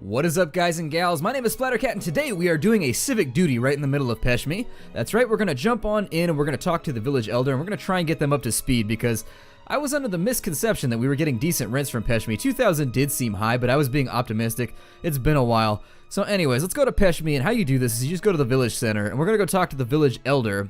What is up, guys and gals? My name is Splattercat, and today we are doing a civic duty right in the middle of Peshmi. That's right, we're going to jump on in and we're going to talk to the village elder, and we're going to try and get them up to speed, because I was under the misconception that we were getting decent rents from Peshmi. 2,000 did seem high, but I was being optimistic. It's been a while. So anyways, let's go to Peshmi, and how you do this is you just go to the village center, and we're going to go talk to the village elder.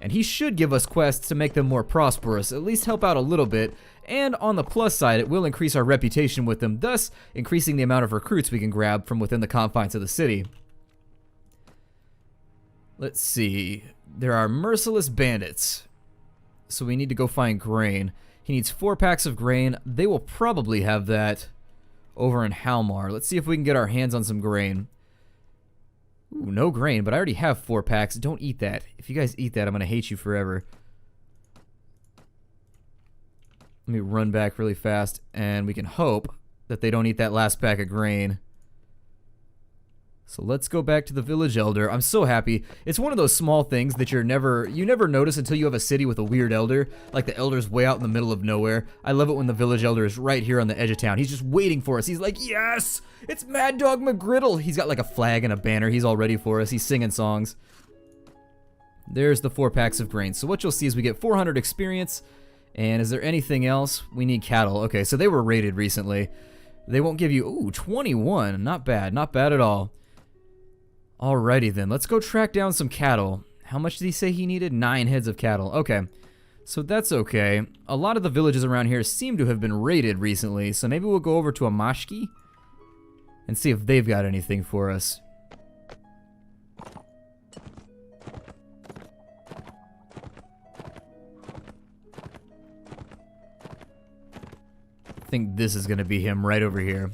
And he should give us quests to make them more prosperous, at least help out a little bit. And on the plus side, it will increase our reputation with them, thus increasing the amount of recruits we can grab from within the confines of the city. Let's see. There are merciless bandits. So we need to go find grain. He needs 4 packs of grain. They will probably have that over in Halmar. Let's see if we can get our hands on some grain. Ooh, no grain, but I already have 4 packs. Don't eat that. If you guys eat that, I'm going to hate you forever. Let me run back really fast, and we can hope that they don't eat that last pack of grain. So let's go back to the village elder. I'm so happy. It's one of those small things that you never notice until you have a city with a weird elder, like the elder's way out in the middle of nowhere. I love it when the village elder is right here on the edge of town. He's just waiting for us. He's like, yes, it's Mad Dog McGriddle. He's got like a flag and a banner. He's all ready for us. He's singing songs. There's the 4 packs of grain. So what you'll see is we get 400 experience. And is there anything else? We need cattle. Okay, so they were raided recently. They won't give you, ooh, 21. Not bad, not bad at all. Alrighty then, let's go track down some cattle. How much did he say he needed? 9 heads of cattle. Okay, so that's okay. A lot of the villages around here seem to have been raided recently, so maybe we'll go over to Amashki and see if they've got anything for us. I think this is going to be him right over here.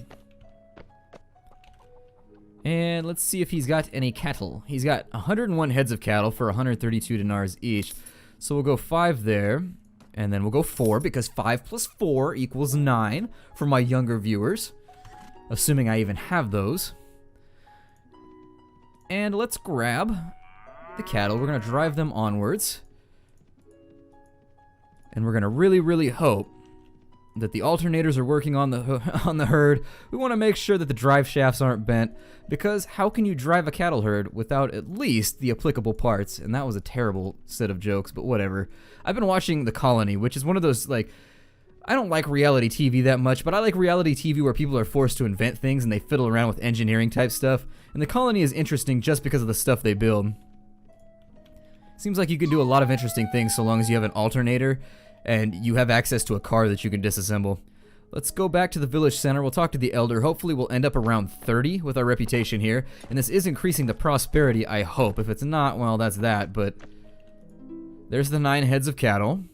And let's see if he's got any cattle. He's got 101 heads of cattle for 132 dinars each. So we'll go 5 there, and then we'll go 4, because 5 plus 4 equals 9 for my younger viewers, assuming I even have those. And let's grab the cattle. We're going to drive them onwards. And we're going to really hope that the alternators are working on the herd. We want to make sure that the drive shafts aren't bent, because how can you drive a cattle herd without at least the applicable parts? And that was a terrible set of jokes, but whatever. I've been watching The Colony, which is one of those, like, I don't like reality TV that much, but I like reality TV where people are forced to invent things and they fiddle around with engineering type stuff. And The Colony is interesting just because of the stuff they build. Seems like you can do a lot of interesting things so long as you have an alternator and you have access to a car that you can disassemble. Let's go back to the village center. We'll talk to the elder. Hopefully we'll end up around 30 with our reputation here. And this is increasing the prosperity, I hope. If it's not, well, that's that. But there's the 9 heads of cattle.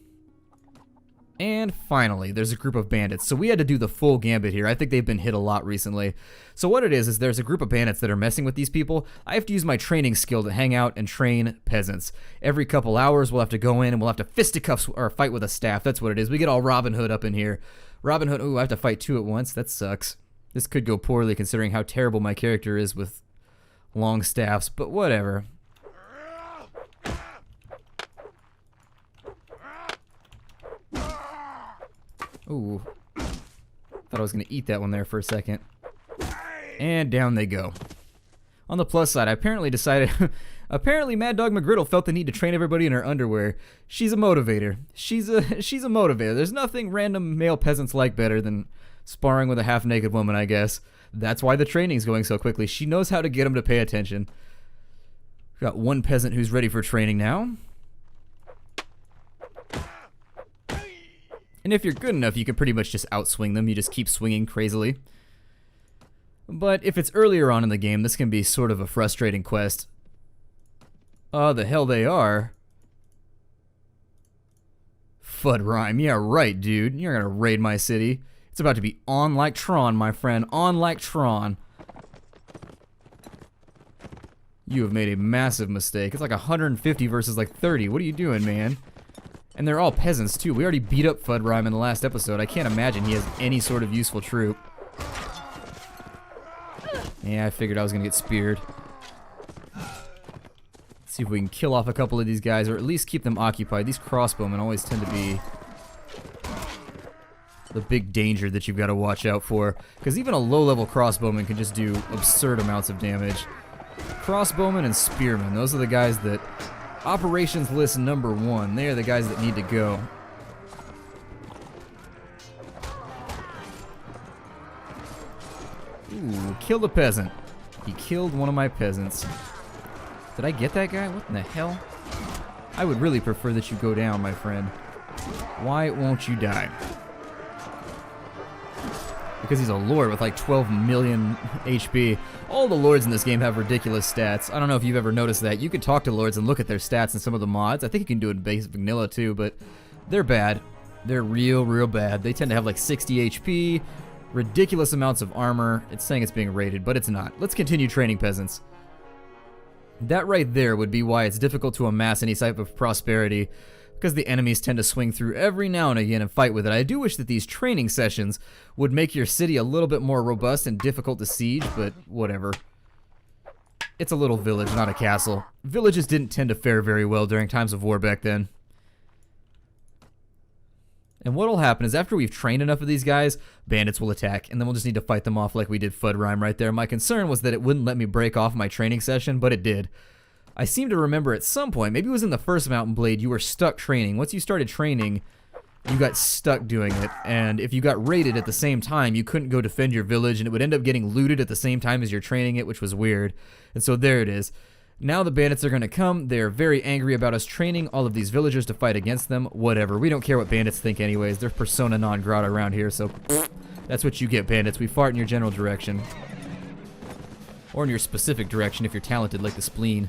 And finally, there's a group of bandits. So we had to do the full gambit here. I think they've been hit a lot recently. So what it is there's a group of bandits that are messing with these people. I have to use my training skill to hang out and train peasants. Every couple hours, we'll have to go in and we'll have to fisticuffs or fight with a staff. That's what it is. We get all Robin Hood up in here. Robin Hood, ooh, I have to fight 2 at once. That sucks. This could go poorly considering how terrible my character is with long staffs, but whatever. Ooh. Thought I was going to eat that one there for a second. And down they go. On the plus side, I apparently decided... apparently Mad Dog McGriddle felt the need to train everybody in her underwear. She's a motivator. She's a motivator. There's nothing random male peasants like better than sparring with a half-naked woman, I guess. That's why the training's going so quickly. She knows how to get them to pay attention. We've got one peasant who's ready for training now. And if you're good enough, you can pretty much just outswing them. You just keep swinging crazily. But if it's earlier on in the game, this can be sort of a frustrating quest. Oh, the hell they are. Fud rhyme. Yeah, right, dude. You're gonna raid my city. It's about to be on like Tron, my friend. On like Tron. You have made a massive mistake. It's like 150 versus like 30. What are you doing, man? And they're all peasants, too. We already beat up Fud Rhyme in the last episode. I can't imagine he has any sort of useful troop. Yeah, I figured I was going to get speared. Let's see if we can kill off a couple of these guys, or at least keep them occupied. These crossbowmen always tend to be the big danger that you've got to watch out for. Because even a low-level crossbowman can just do absurd amounts of damage. Crossbowmen and spearmen, those are the guys that... Operations list number 1. They are the guys that need to go. Ooh, killed a peasant. He killed one of my peasants. Did I get that guy? What in the hell? I would really prefer that you go down, my friend. Why won't you die? Because he's a lord with like 12 million HP. All the lords in this game have ridiculous stats. I don't know if you've ever noticed that. You can talk to lords and look at their stats in some of the mods. I think you can do it in basic vanilla too, but they're bad. They're real bad. They tend to have like 60 HP, ridiculous amounts of armor. It's saying it's being rated, but it's not. Let's continue training peasants. That right there would be why it's difficult to amass any type of prosperity, because the enemies tend to swing through every now and again and fight with it. I do wish that these training sessions would make your city a little bit more robust and difficult to siege, but whatever. It's a little village, not a castle. Villages didn't tend to fare very well during times of war back then. And what'll happen is after we've trained enough of these guys, bandits will attack, and then we'll just need to fight them off like we did Fud Rhyme right there. My concern was that it wouldn't let me break off my training session, but it did. I seem to remember at some point, maybe it was in the first Mountain Blade, you were stuck training. Once you started training, you got stuck doing it, and if you got raided at the same time, you couldn't go defend your village, and it would end up getting looted at the same time as you're training it, which was weird. And so there it is. Now the bandits are going to come. They're very angry about us training all of these villagers to fight against them. Whatever. We don't care what bandits think anyways. They're persona non grata around here, so that's what you get, bandits. We fart in your general direction. Or in your specific direction if you're talented like the spleen.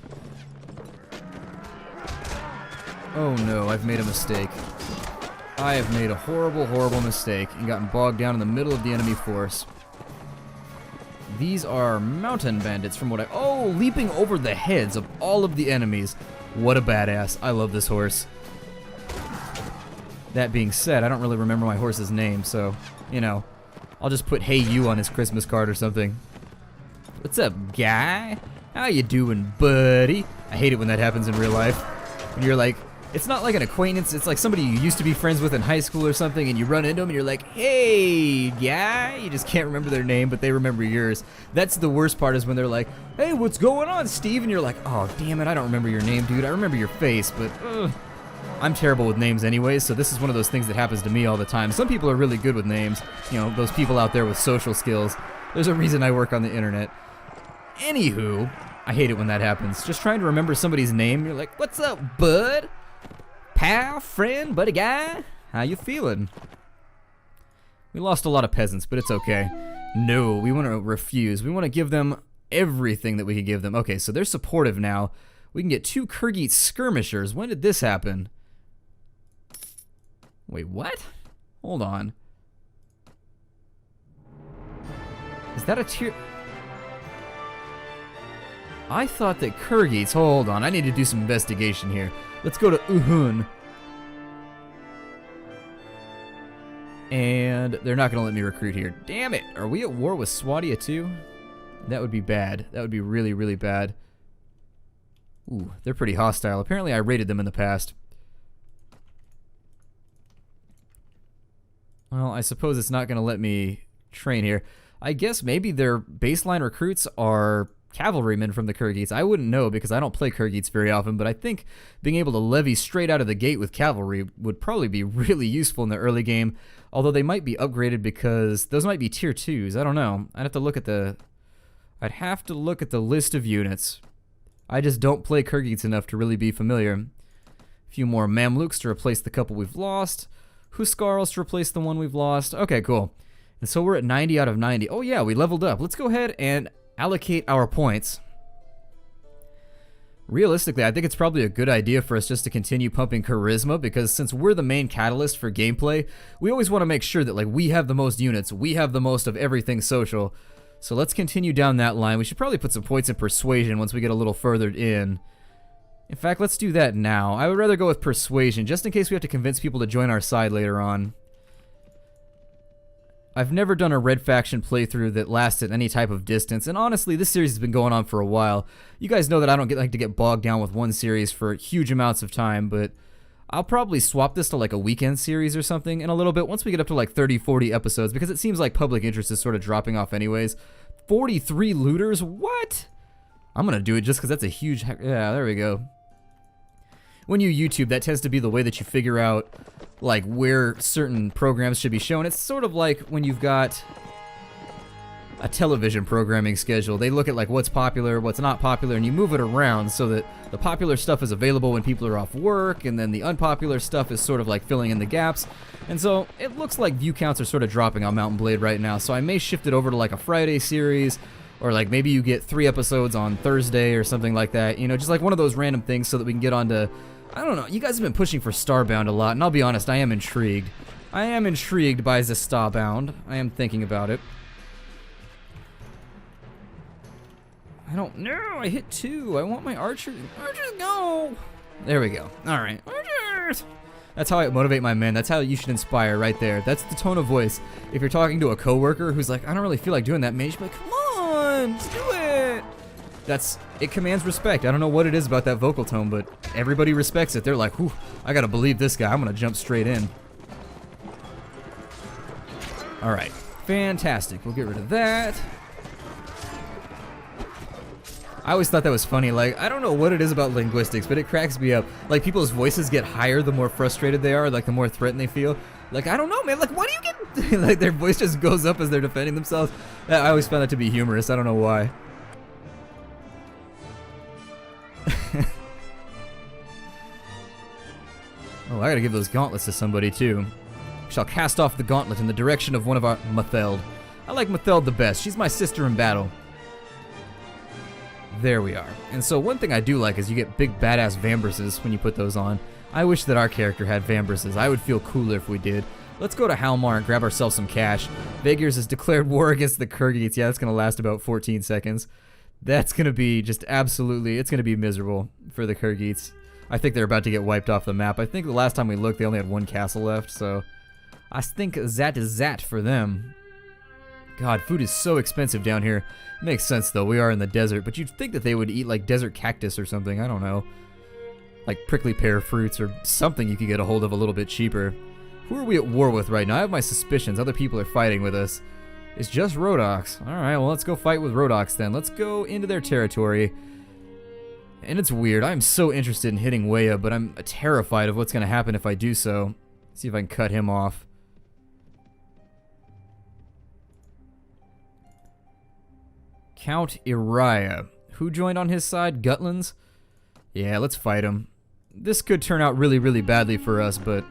Oh no, I've made a mistake. I have made a horrible mistake and gotten bogged down in the middle of the enemy force. These are mountain bandits from what I... Oh, leaping over the heads of all of the enemies. What a badass. I love this horse. That being said, I don't really remember my horse's name, so, you know, I'll just put "Hey You" on his Christmas card or something. What's up, guy? How you doing, buddy? I hate it when that happens in real life. When you're like... It's not like an acquaintance, it's like somebody you used to be friends with in high school or something, and you run into them and you're like, "Hey, guy." You just can't remember their name, but they remember yours. That's the worst part, is when they're like, "Hey, what's going on, Steve?" And you're like, "Oh, damn it, I don't remember your name, dude. I remember your face, but I'm terrible with names anyways, so this is one of those things that happens to me all the time." Some people are really good with names. You know, those people out there with social skills. There's a reason I work on the internet. Anywho, I hate it when that happens. Just trying to remember somebody's name, you're like, "What's up, bud? Pal, friend, buddy guy, how you feeling?" We lost a lot of peasants, but it's okay. No, we want to refuse. We want to give them everything that we can give them. Okay, so they're supportive now. We can get 2 Kyrgyz skirmishers. When did this happen? Wait, what? Hold on. Is that a tier... I thought that Kyrgyz... Hold on, I need to do some investigation here. Let's go to Uhun. And they're not going to let me recruit here. Damn it. Are we at war with Swadia too? That would be bad. That would be really bad. Ooh, they're pretty hostile. Apparently I raided them in the past. Well, I suppose it's not going to let me train here. I guess maybe their baseline recruits are cavalrymen from the Kyrgyz. I wouldn't know because I don't play Kyrgyz very often, but I think being able to levy straight out of the gate with cavalry would probably be really useful in the early game, although they might be upgraded because those might be tier 2s. I don't know. I'd have to look at the list of units. I just don't play Kyrgyz enough to really be familiar. A few more Mamluks to replace the couple we've lost. Huskarls to replace the one we've lost. Okay, cool. And so we're at 90 out of 90. Oh yeah, we leveled up. Let's go ahead and allocate our points. Realistically, I think it's probably a good idea for us just to continue pumping charisma, because since we're the main catalyst for gameplay, we always want to make sure that like we have the most units, we have the most of everything social. So let's continue down that line. We should probably put some points in persuasion once we get a little further in. In fact, let's do that now. I would rather go with persuasion, just in case we have to convince people to join our side later on. I've never done a Red Faction playthrough that lasted any type of distance, and honestly, this series has been going on for a while. You guys know that I don't like to get bogged down with one series for huge amounts of time, but I'll probably swap this to like a weekend series or something in a little bit once we get up to like 30, 40 episodes, because it seems like public interest is sort of dropping off anyways. 43 looters? What? I'm gonna do it just because that's a huge... Yeah, there we go. When you YouTube, that tends to be the way that you figure out like where certain programs should be shown. It's sort of like when you've got a television programming schedule. They look at like what's popular, what's not popular, and you move it around so that the popular stuff is available when people are off work, and then the unpopular stuff is sort of like filling in the gaps. And so it looks like view counts are sort of dropping on Mount & Blade right now, so I may shift it over to like a Friday series, or like maybe you get 3 episodes on Thursday or something like that, you know, just like one of those random things so that we can get on to, I don't know, you guys have been pushing for Starbound a lot, and I'll be honest, I am intrigued. I am intrigued by the Starbound. I am thinking about it. I don't know. I hit 2. I want my archers. Archers, go! There we go. All right. Archers! That's how I motivate my men. That's how you should inspire right there. That's the tone of voice. If you're talking to a coworker who's like, I don't really feel like doing that, man, you should be like, come on, just do it. It commands respect. I don't know what it is about that vocal tone, but everybody respects it. They're like, whew, I gotta believe this guy. I'm gonna jump straight in. All right. Fantastic. We'll get rid of that. I always thought that was funny. Like, I don't know what it is about linguistics, but it cracks me up. Like, people's voices get higher the more frustrated they are, like the more threatened they feel. Like, I don't know, man. Like, why do you get... like, their voice just goes up as they're defending themselves. I always found that to be humorous. I don't know why. Oh, I gotta give those gauntlets to somebody, too. We shall cast off the gauntlet in the direction of one of our... Matheld. I like Matheld the best. She's my sister in battle. There we are. And so one thing I do like is you get big badass Vambraces when you put those on. I wish that our character had Vambraces. I would feel cooler if we did. Let's go to Halmar and grab ourselves some cash. Vegirs has declared war against the Kurgits. Yeah, that's going to last about 14 seconds. That's going to be just absolutely... It's going to be miserable for the Kurgits. I think they're about to get wiped off the map. I think the last time we looked, they only had 1 castle left, so... I think that is that for them. God, food is so expensive down here. Makes sense, though. We are in the desert, but you'd think that they would eat, like, desert cactus or something. I don't know. Like prickly pear fruits or something you could get a hold of a little bit cheaper. Who are we at war with right now? I have my suspicions. Other people are fighting with us. It's just Rhodoks. Alright, well, let's go fight with Rhodoks then. Let's go into their territory. And it's weird. I'm so interested in hitting Weya, but I'm terrified of what's going to happen if I do so. See if I can cut him off. Count Iriah. Who joined on his side? Gutlands? Yeah, let's fight him. This could turn out really, really badly for us, but...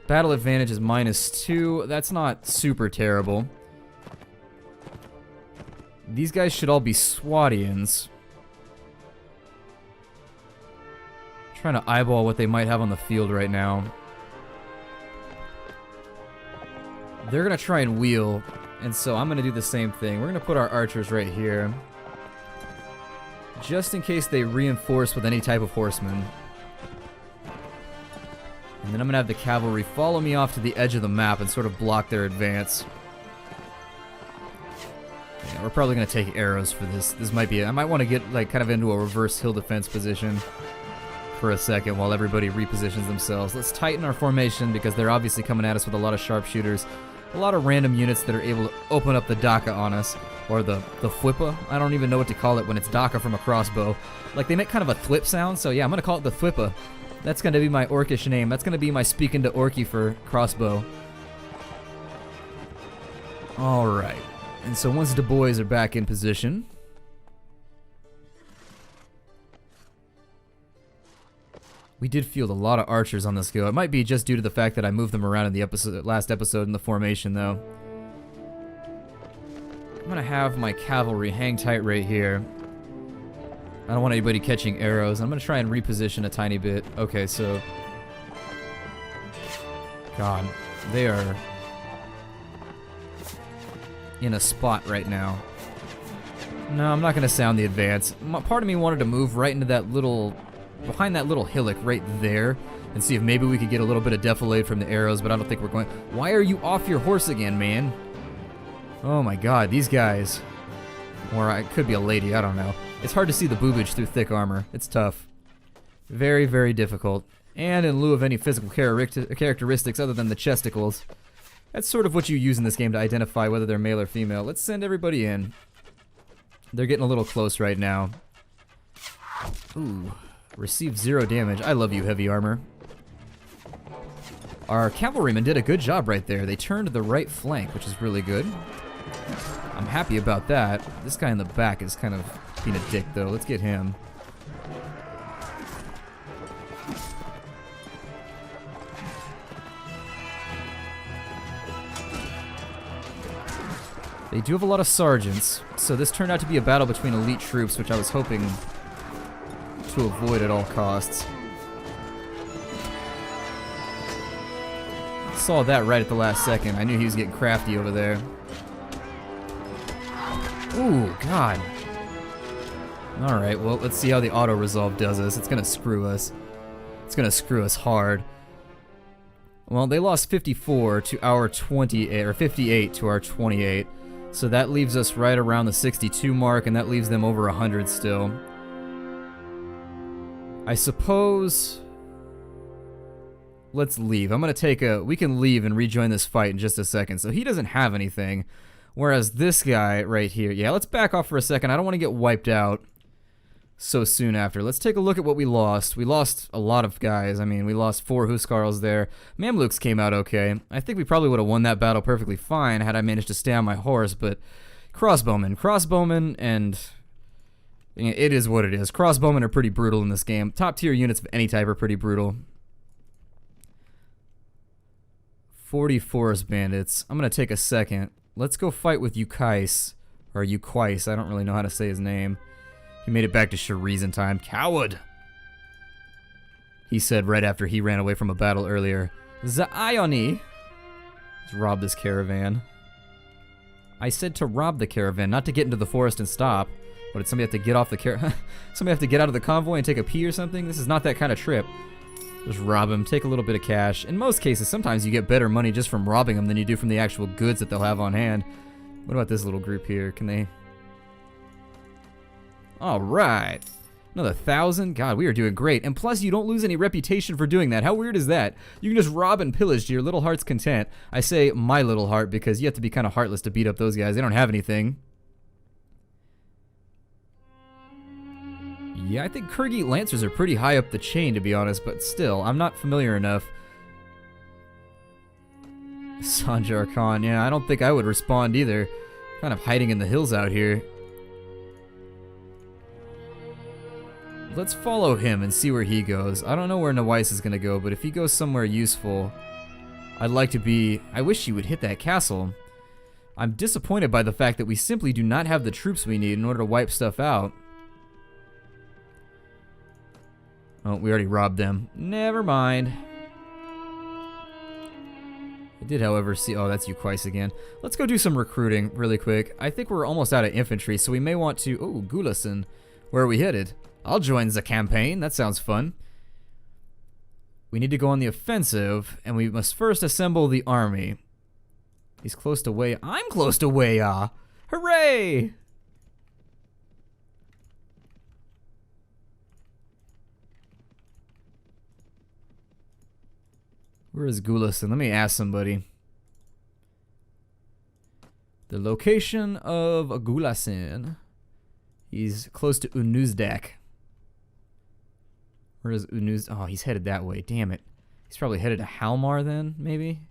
Battle advantage is -2. That's not super terrible. These guys should all be Swadians. Trying to eyeball what they might have on the field right now. They're gonna try and wheel, and so I'm gonna do the same thing. We're gonna put our archers right here, just in case they reinforce with any type of horsemen. And then I'm gonna have the cavalry follow me off to the edge of the map and sort of block their advance. Yeah, we're probably gonna take arrows for this. This might be I might want to get like kind of into a reverse hill defense position for a second while everybody repositions themselves. Let's tighten our formation because they're obviously coming at us with a lot of sharpshooters. A lot of random units that are able to open up the Daka on us. Or the Thwippa. I don't even know what to call it when it's Daka from a crossbow. Like, they make kind of a thwip sound, so yeah, I'm going to call it the Thwippa. That's going to be my orcish name. That's going to be my speaking to Orky for crossbow. Alright. And so once the boys are back in position... We did field a lot of archers on this go. It might be just due to the fact that I moved them around in the last episode in the formation, though. I'm gonna have my cavalry hang tight right here. I don't want anybody catching arrows. I'm gonna try and reposition a tiny bit. Okay, so... God, they are in a spot right now. No, I'm not gonna sound the advance. Part of me wanted to move right into that little... behind that little hillock right there and see if maybe we could get a little bit of defilade from the arrows, but I don't think we're going... Why are you off your horse again, man? Oh my god, these guys. Or it could be a lady, I don't know. It's hard to see the boobage through thick armor. It's tough. Very, very difficult. And in lieu of any physical characteristics other than the chesticles. That's sort of what you use in this game to identify whether they're male or female. Let's send everybody in. They're getting a little close right now. Ooh. Received 0 damage. I love you, heavy armor. Our cavalrymen did a good job right there. They turned the right flank, which is really good. I'm happy about that. This guy in the back is kind of being a dick, though. Let's get him. They do have a lot of sergeants, so this turned out to be a battle between elite troops, which I was hoping to avoid at all costs. Saw that right at the last second. I knew he was getting crafty over there. Ooh, God. Alright, well, let's see how the auto-resolve does us. It's gonna screw us. It's gonna screw us hard. Well, they lost 54 to our 28, or 58 to our 28. So that leaves us right around the 62 mark, and that leaves them over 100 still. I suppose... Let's leave. I'm gonna take a... We can leave and rejoin this fight in just a second. So he doesn't have anything. Whereas this guy right here... Yeah, let's back off for a second. I don't want to get wiped out so soon after. Let's take a look at what we lost. We lost a lot of guys. I mean, we lost 4 Huskarls there. Mamluks came out okay. I think we probably would have won that battle perfectly fine had I managed to stay on my horse, but... Crossbowmen, and... It is what it is. Crossbowmen are pretty brutal in this game. Top tier units of any type are pretty brutal. 40 forest bandits. I'm gonna take a second. Let's go fight with Ukais. Or Uquais, I don't really know how to say his name. He made it back to Shariz in time. Coward! He said right after he ran away from a battle earlier. Zaioni! Let's rob this caravan. I said to rob the caravan, not to get into the forest and stop. What, did somebody have to get off the somebody have to get out of the convoy and take a pee or something? This is not that kind of trip. Just rob him, take a little bit of cash. In most cases, sometimes you get better money just from robbing them than you do from the actual goods that they'll have on hand. What about this little group here? Can they... Alright. Another 1,000? God, we are doing great. And plus, you don't lose any reputation for doing that. How weird is that? You can just rob and pillage to your little heart's content. I say my little heart because you have to be kind of heartless to beat up those guys. They don't have anything. Yeah, I think Kyrgyz Lancers are pretty high up the chain, to be honest, but still, I'm not familiar enough. Sanjar Khan, yeah, I don't think I would respond either. Kind of hiding in the hills out here. Let's follow him and see where he goes. I don't know where Nawais is going to go, but if he goes somewhere useful, I'd like to be... I wish he would hit that castle. I'm disappointed by the fact that we simply do not have the troops we need in order to wipe stuff out. Oh, we already robbed them. Never mind. I did, however, see... Oh, that's Uquais again. Let's go do some recruiting really quick. I think we're almost out of infantry, so we may want to... Oh, Gulason. Where are we headed? I'll join the campaign. That sounds fun. We need to go on the offensive, and we must first assemble the army. He's close to Way... I'm close to Waya! Hooray! Where is Gulason? Let me ask somebody. The location of Gulason. He's close to Unuzdak. Where is Unuz? Oh, he's headed that way. Damn it. He's probably headed to Halmar then, maybe?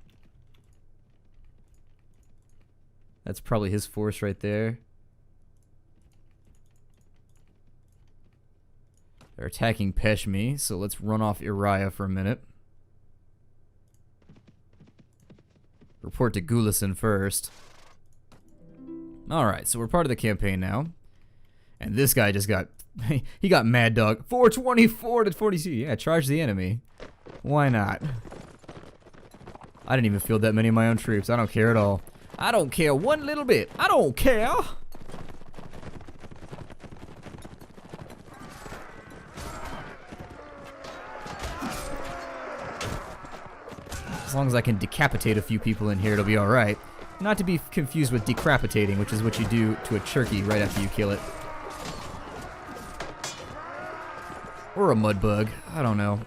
That's probably his force right there. They're attacking Peshmi, so let's run off Uriah for a minute. Report to Gulason first. Alright, so we're part of the campaign now. And this guy just got... he got Mad Dog. 424 to 42. Yeah, charge the enemy. Why not? I didn't even field that many of my own troops. I don't care at all. I don't care one little bit. I don't care. As long as I can decapitate a few people in here, it'll be alright. Not to be confused with decapitating, which is what you do to a turkey right after you kill it. Or a mud bug. I don't know.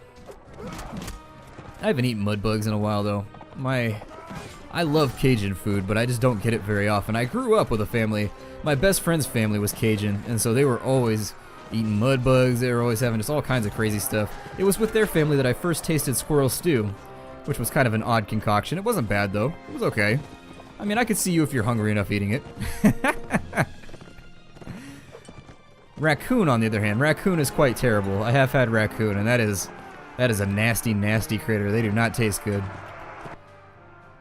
I haven't eaten mud bugs in a while though. I love Cajun food, but I just don't get it very often. I grew up with a family. My best friend's family was Cajun, and so they were always eating mud bugs. They were always having just all kinds of crazy stuff. It was with their family that I first tasted squirrel stew, which was kind of an odd concoction. It wasn't bad though. It was okay. I mean, I could see you if you're hungry enough eating it. Raccoon, on the other hand, raccoon is quite terrible. I have had raccoon, and that is a nasty, nasty critter. They do not taste good.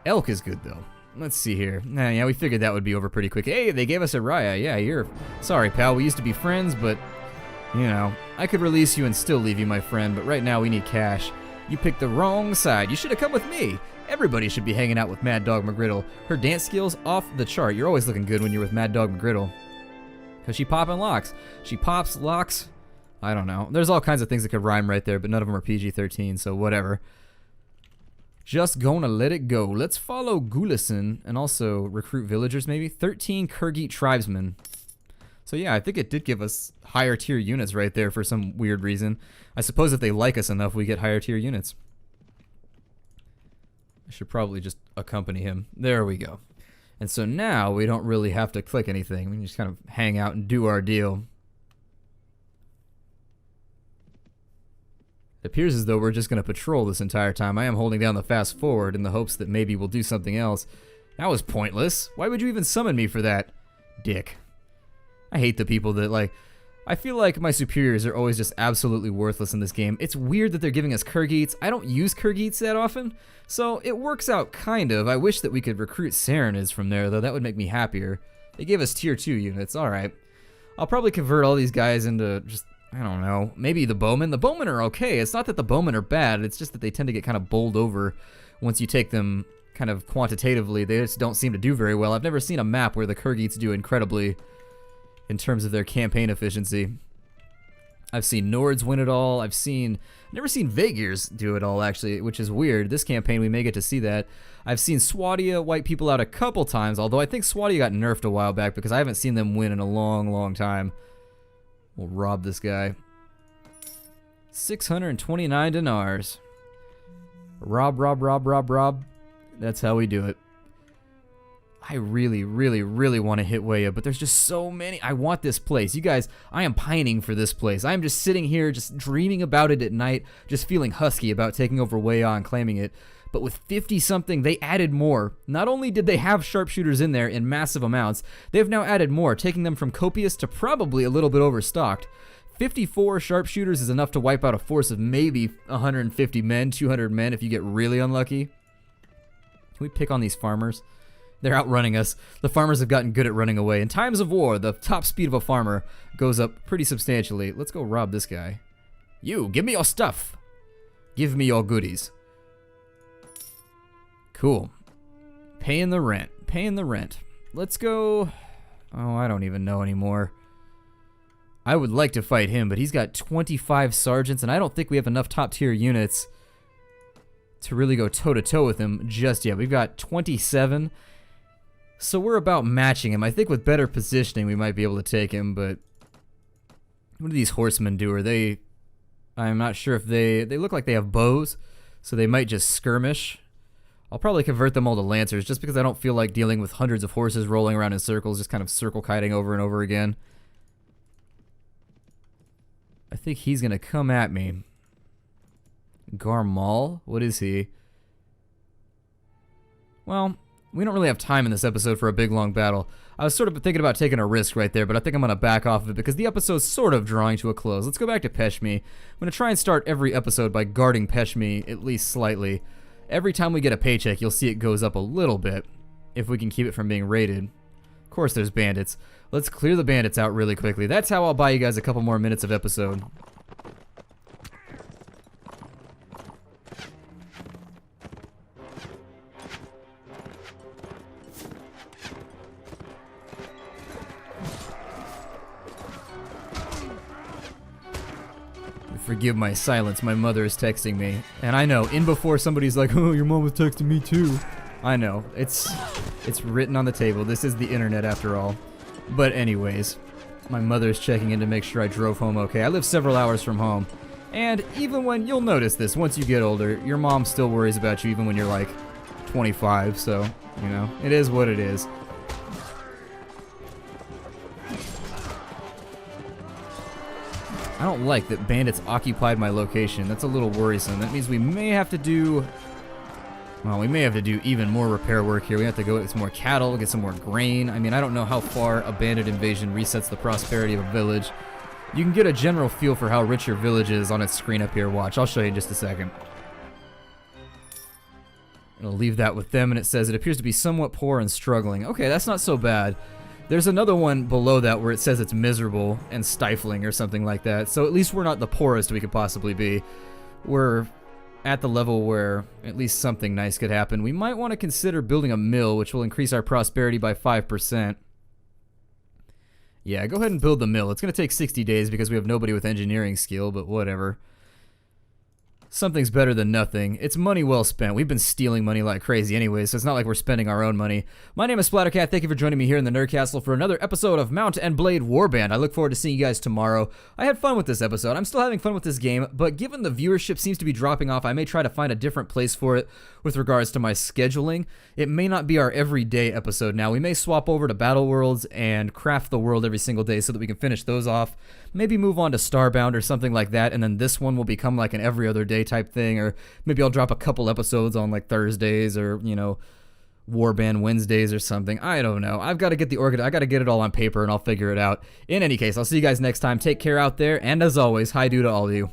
Elk is good though. Let's see here. Yeah, we figured that would be over pretty quick. Hey, they gave us a Raya. Yeah, you're... Sorry, pal. We used to be friends, but, you know, I could release you and still leave you, my friend, but right now we need cash. You picked the wrong side. You should have come with me. Everybody should be hanging out with Mad Dog McGriddle. Her dance skills off the chart. You're always looking good when you're with Mad Dog McGriddle. Because she popping locks. She pops locks. I don't know. There's all kinds of things that could rhyme right there, but none of them are PG-13, so whatever. Just gonna let it go. Let's follow Gulison and also recruit villagers maybe. 13 Kyrgyz tribesmen. So yeah, I think it did give us higher tier units right there for some weird reason. I suppose if they like us enough, we get higher tier units. I should probably just accompany him. There we go. And so now we don't really have to click anything. We can just kind of hang out and do our deal. It appears as though we're just going to patrol this entire time. I am holding down the fast forward in the hopes that maybe we'll do something else. That was pointless. Why would you even summon me for that? Dick. I hate the people that, like... I feel like my superiors are always just absolutely worthless in this game. It's weird that they're giving us Kyrgyz. I don't use Kyrgyz that often, so it works out kind of. I wish that we could recruit Saranids from there, though. That would make me happier. They gave us tier 2 units. Alright. I'll probably convert all these guys into just... I don't know, maybe the bowmen. The bowmen are okay. It's not that the bowmen are bad, it's just that they tend to get kind of bowled over once you take them kind of quantitatively. They just don't seem to do very well. I've never seen a map where the Kyrgyz do incredibly in terms of their campaign efficiency. I've seen Nords win it all. I've never seen Vagirs do it all, actually, which is weird. This campaign, we may get to see that. I've seen Swadia wipe people out a couple times, although I think Swadia got nerfed a while back because I haven't seen them win in a long, long time. We'll rob this guy. 629 dinars. Rob, rob, rob, rob, rob. That's how we do it. I really, really, really want to hit Waya, but there's just so many. I want this place. You guys, I am pining for this place. I am just sitting here, just dreaming about it at night, just feeling husky about taking over Waya and claiming it. But with 50-something, they added more. Not only did they have sharpshooters in there in massive amounts, they've now added more, taking them from copious to probably a little bit overstocked. 54 sharpshooters is enough to wipe out a force of maybe 150 men, 200 men if you get really unlucky. Can we pick on these farmers? They're outrunning us. The farmers have gotten good at running away. In times of war, the top speed of a farmer goes up pretty substantially. Let's go rob this guy. You, give me your stuff. Give me your goodies. Cool. Paying the rent. Paying the rent. Let's go... Oh, I don't even know anymore. I would like to fight him, but he's got 25 sergeants, and I don't think we have enough top-tier units to really go toe-to-toe with him just yet. We've got 27, so we're about matching him. I think with better positioning, we might be able to take him, but... What do these horsemen do? Are they... I'm not sure if they look like they have bows, so they might just skirmish. I'll probably convert them all to lancers just because I don't feel like dealing with hundreds of horses rolling around in circles, just kind of circle kiting over and over again. I think he's going to come at me. Garmal? What is he? Well, we don't really have time in this episode for a big long battle. I was sort of thinking about taking a risk right there, but I think I'm going to back off of it because the episode's sort of drawing to a close. Let's go back to Peshmi. I'm going to try and start every episode by guarding Peshmi at least slightly. Every time we get a paycheck, you'll see it goes up a little bit if we can keep it from being raided. Of course, there's bandits. Let's clear the bandits out really quickly. That's how I'll buy you guys a couple more minutes of episode. Forgive my silence, my mother is texting me. And I know, in before somebody's like, oh, your mom was texting me too. I know, it's written on the table. This is the internet after all. But anyways, my mother's checking in to make sure I drove home okay. I live several hours from home. And even when, you'll notice this, once you get older, your mom still worries about you even when you're like 25, so, you know, it is what it is. I don't like that bandits occupied my location. That's a little worrisome. That means we may have to do... Well, we may have to do even more repair work here. We have to go get some more cattle, get some more grain. I mean, I don't know how far a bandit invasion resets the prosperity of a village. You can get a general feel for how rich your village is on its screen up here. Watch, I'll show you in just a second. I'll leave that with them, and it says it appears to be somewhat poor and struggling. Okay, that's not so bad. There's another one below that where it says it's miserable and stifling or something like that. So at least we're not the poorest we could possibly be. We're at the level where at least something nice could happen. We might want to consider building a mill, which will increase our prosperity by 5%. Yeah, go ahead and build the mill. It's going to take 60 days because we have nobody with engineering skill, but whatever. Something's better than nothing. It's money well spent. We've been stealing money like crazy anyway, so it's not like we're spending our own money. My name is Splattercat. Thank you for joining me here in the Nerd Castle for another episode of Mount and Blade Warband. I look forward to seeing you guys tomorrow. I had fun with this episode. I'm still having fun with this game, but given the viewership seems to be dropping off, I may try to find a different place for it with regards to my scheduling. It may not be our everyday episode now. We may swap over to Battle Worlds and craft the world every single day so that we can finish those off. Maybe move on to Starbound or something like that, and then this one will become like an every other day type thing, or maybe I'll drop a couple episodes on like Thursdays or, you know, Warband Wednesdays or something. I don't know. I've got to get I got to get it all on paper and I'll figure it out. In any case, I'll see you guys next time. Take care out there, and as always, hi-do to all of you.